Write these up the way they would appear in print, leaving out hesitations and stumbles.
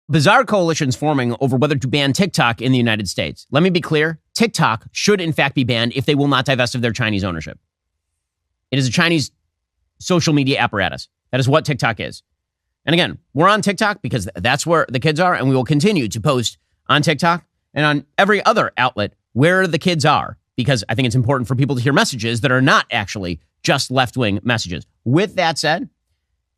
Bizarre coalitions forming over whether to ban TikTok in the United States. Let me be clear. TikTok should in fact be banned if they will not divest of their Chinese ownership. It is a Chinese social media apparatus. That is what TikTok is. And again, we're on TikTok because that's where the kids are, and we will continue to post on TikTok and on every other outlet where the kids are, because I think it's important for people to hear messages that are not actually just left-wing messages. With that said,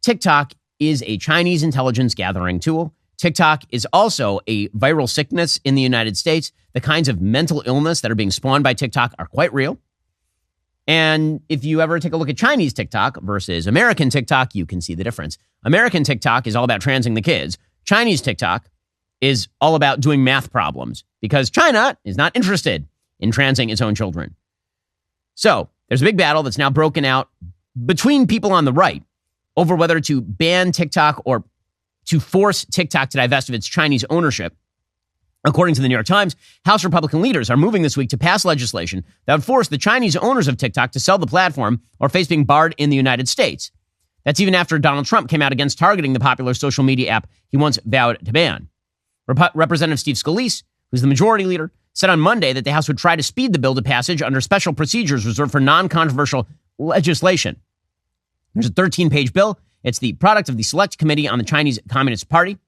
TikTok is a Chinese intelligence gathering tool. TikTok is also a viral sickness in the United States. The kinds of mental illness that are being spawned by TikTok are quite real. And if you ever take a look at Chinese TikTok versus American TikTok, you can see the difference. American TikTok is all about transing the kids. Chinese TikTok is all about doing math problems because China is not interested in transing its own children. So there's a big battle that's now broken out between people on the right over whether to ban TikTok or to force TikTok to divest of its Chinese ownership. According to the New York Times, House Republican leaders are moving this week to pass legislation that would force the Chinese owners of TikTok to sell the platform or face being barred in the United States. That's even after Donald Trump came out against targeting the popular social media app he once vowed to ban. Representative Steve Scalise, who's the majority leader, said on Monday that the House would try to speed the bill to passage under special procedures reserved for non-controversial legislation. There's a 13-page bill. It's the product of the Select Committee on the Chinese Communist Party,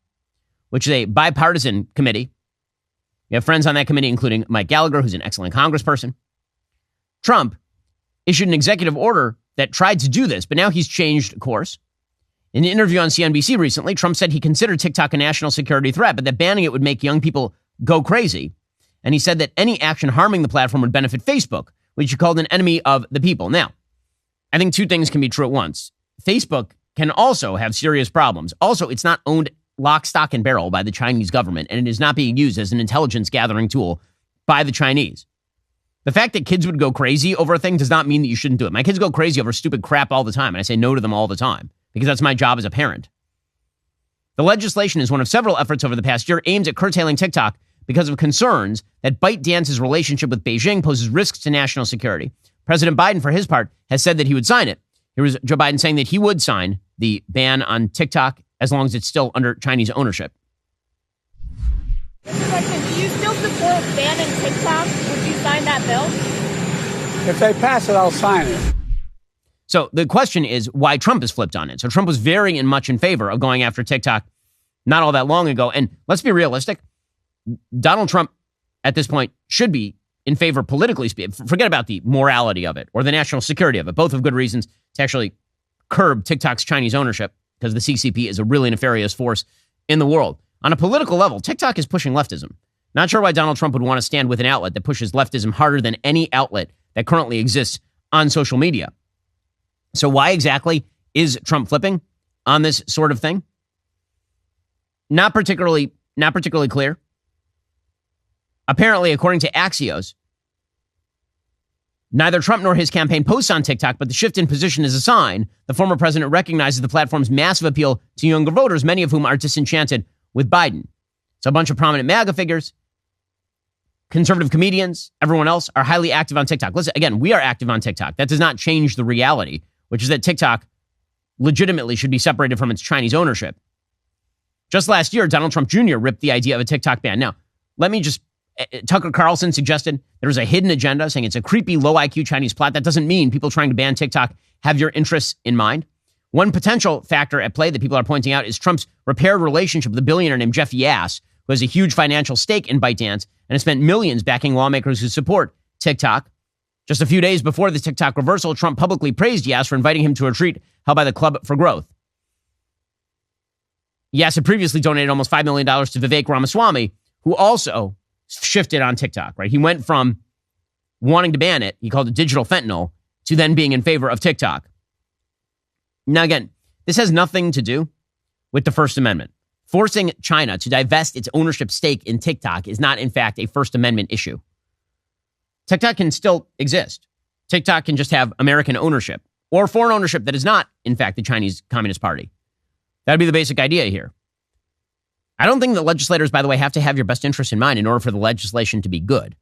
which is a bipartisan committee. We have friends on that committee, including Mike Gallagher, who's an excellent congressperson. Trump issued an executive order that tried to do this, but now he's changed course. In an interview on CNBC recently, Trump said he considered TikTok a national security threat, but that banning it would make young people go crazy. And he said that any action harming the platform would benefit Facebook, which he called an enemy of the people. Now, I think two things can be true at once. Facebook can also have serious problems. Also, it's not owned lock, stock, and barrel by the Chinese government, and it is not being used as an intelligence gathering tool by the Chinese. The fact that kids would go crazy over a thing does not mean that you shouldn't do it. My kids go crazy over stupid crap all the time, and I say no to them all the time because that's my job as a parent. The legislation is one of several efforts over the past year aimed at curtailing TikTok because of concerns that ByteDance's relationship with Beijing poses risks to national security. President Biden, for his part, has said that he would sign it. Here was Joe Biden saying that he would sign the ban on TikTok as long as it's still under Chinese ownership. Mr. President, do you still support banning TikTok? Would you sign that bill? If they pass it, I'll sign it. So the question is why Trump has flipped on it. So Trump was very much in favor of going after TikTok not all that long ago. And let's be realistic. Donald Trump at this point should be in favor politically. Forget about the morality of it or the national security of it. Both have good reasons to actually curb TikTok's Chinese ownership because the CCP is a really nefarious force in the world. On a political level, TikTok is pushing leftism. Not sure why Donald Trump would want to stand with an outlet that pushes leftism harder than any outlet that currently exists on social media. So why exactly is Trump flipping on this sort of thing? Not particularly clear. Apparently, according to Axios, neither Trump nor his campaign posts on TikTok, but the shift in position is a sign the former president recognizes the platform's massive appeal to younger voters, many of whom are disenchanted with Biden. So a bunch of prominent MAGA figures, conservative comedians, everyone else are highly active on TikTok. Listen, again, we are active on TikTok. That does not change the reality, which is that TikTok legitimately should be separated from its Chinese ownership. Just last year, Donald Trump Jr. ripped the idea of a TikTok ban. Now, Tucker Carlson suggested there was a hidden agenda saying it's a creepy, low IQ Chinese plot. That doesn't mean people trying to ban TikTok have your interests in mind. One potential factor at play that people are pointing out is Trump's repaired relationship with a billionaire named Jeff Yass, who has a huge financial stake in ByteDance and has spent millions backing lawmakers who support TikTok. Just a few days before the TikTok reversal, Trump publicly praised Yass for inviting him to a retreat held by the Club for Growth. Yass had previously donated almost $5 million to Vivek Ramaswamy, who also shifted on TikTok, right? He went from wanting to ban it, he called it digital fentanyl, to then being in favor of TikTok. Now, again, this has nothing to do with the First Amendment. Forcing China to divest its ownership stake in TikTok is not, in fact, a First Amendment issue. TikTok can still exist. TikTok can just have American ownership or foreign ownership that is not, in fact, the Chinese Communist Party. That'd be the basic idea here. I don't think that legislators, by the way, have to have your best interests in mind in order for the legislation to be good.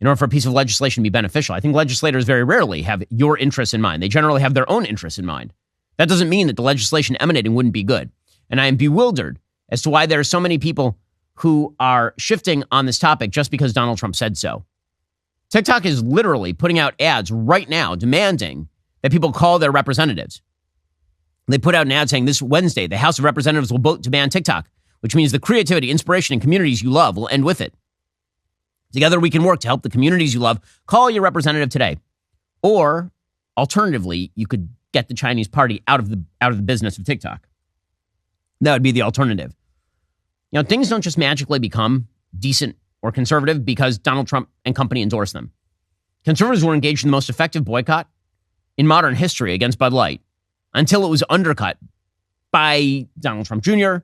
In order for a piece of legislation to be beneficial. I think legislators very rarely have your interests in mind. They generally have their own interests in mind. That doesn't mean that the legislation emanating wouldn't be good. And I am bewildered as to why there are so many people who are shifting on this topic just because Donald Trump said so. TikTok is literally putting out ads right now demanding that people call their representatives. They put out an ad saying this Wednesday, the House of Representatives will vote to ban TikTok, which means the creativity, inspiration, and communities you love will end with it. Together we can work to help the communities you love. Call your representative today. Or alternatively, you could get the Chinese party out of the business of TikTok. That would be the alternative. You know, things don't just magically become decent or conservative because Donald Trump and company endorse them. Conservatives were engaged in the most effective boycott in modern history against Bud Light until it was undercut by Donald Trump Jr.,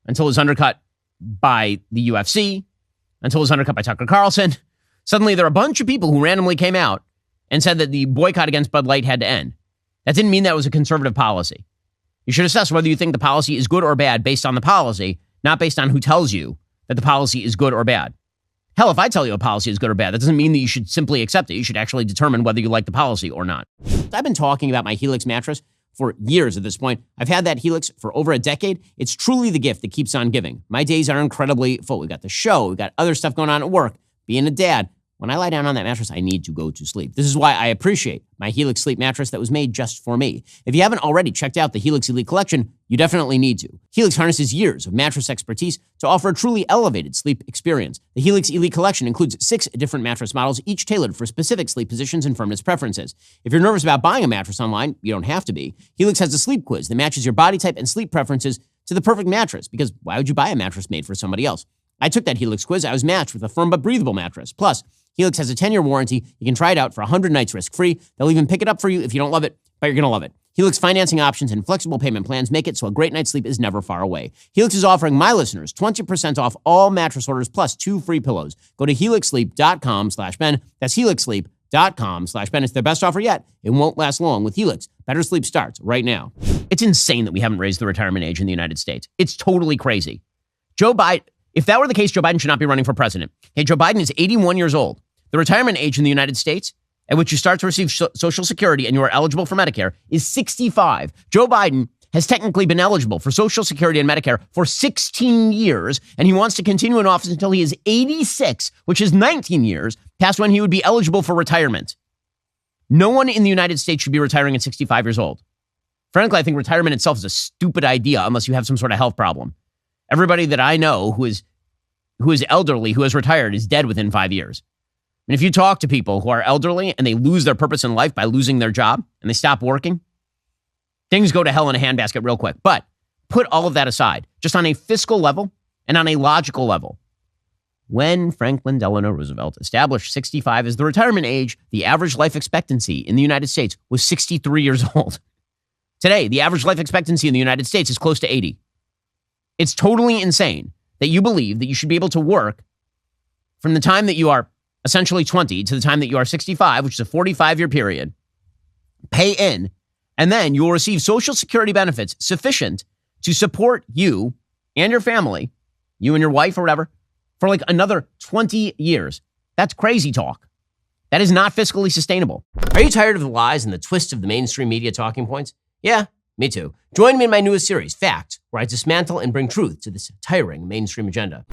until it was undercut by the UFC, until it was undercut by Tucker Carlson. Suddenly, there are a bunch of people who randomly came out and said that the boycott against Bud Light had to end. That didn't mean that was a conservative policy. You should assess whether you think the policy is good or bad based on the policy, not based on who tells you that the policy is good or bad. Hell, if I tell you a policy is good or bad, that doesn't mean that you should simply accept it. You should actually determine whether you like the policy or not. I've been talking about my Helix mattress for years at this point. I've had that Helix for over a decade. It's truly the gift that keeps on giving. My days are incredibly full. We've got the show. We've got other stuff going on at work. Being a dad, when I lie down on that mattress, I need to go to sleep. This is why I appreciate my Helix sleep mattress that was made just for me. If you haven't already checked out the Helix Elite Collection, you definitely need to. Helix harnesses years of mattress expertise to offer a truly elevated sleep experience. The Helix Elite Collection includes 6 different mattress models, each tailored for specific sleep positions and firmness preferences. If you're nervous about buying a mattress online, you don't have to be. Helix has a sleep quiz that matches your body type and sleep preferences to the perfect mattress, because why would you buy a mattress made for somebody else? I took that Helix quiz. I was matched with a firm but breathable mattress. Plus, Helix has a 10-year warranty. You can try it out for 100 nights risk-free. They'll even pick it up for you if you don't love it, but you're going to love it. Helix financing options and flexible payment plans make it so a great night's sleep is never far away. Helix is offering my listeners 20% off all mattress orders plus 2 free pillows. Go to helixsleep.com/Ben. That's helixsleep.com/Ben. It's their best offer yet. It won't last long with Helix. Better sleep starts right now. It's insane that we haven't raised the retirement age in the United States. It's totally crazy. Joe Biden, if that were the case, Joe Biden should not be running for president. Hey, Joe Biden is 81 years old. The retirement age in the United States at which you start to receive Social Security and you are eligible for Medicare is 65. Joe Biden has technically been eligible for Social Security and Medicare for 16 years, and he wants to continue in office until he is 86, which is 19 years past when he would be eligible for retirement. No one in the United States should be retiring at 65 years old. Frankly, I think retirement itself is a stupid idea unless you have some sort of health problem. Everybody that I know who is elderly, who has retired, is dead within 5 years. And if you talk to people who are elderly and they lose their purpose in life by losing their job and they stop working, things go to hell in a handbasket real quick. But put all of that aside, just on a fiscal level and on a logical level. When Franklin Delano Roosevelt established 65 as the retirement age, the average life expectancy in the United States was 63 years old. Today, the average life expectancy in the United States is close to 80. It's totally insane that you believe that you should be able to work from the time that you are essentially 20 to the time that you are 65, which is a 45-year period, pay in, and then you will receive Social Security benefits sufficient to support you and your family, you and your wife or whatever, for like another 20 years. That's crazy talk. That is not fiscally sustainable. Are you tired of the lies and the twists of the mainstream media talking points? Yeah, me too. Join me in my newest series, Fact, where I dismantle and bring truth to this tiring mainstream agenda.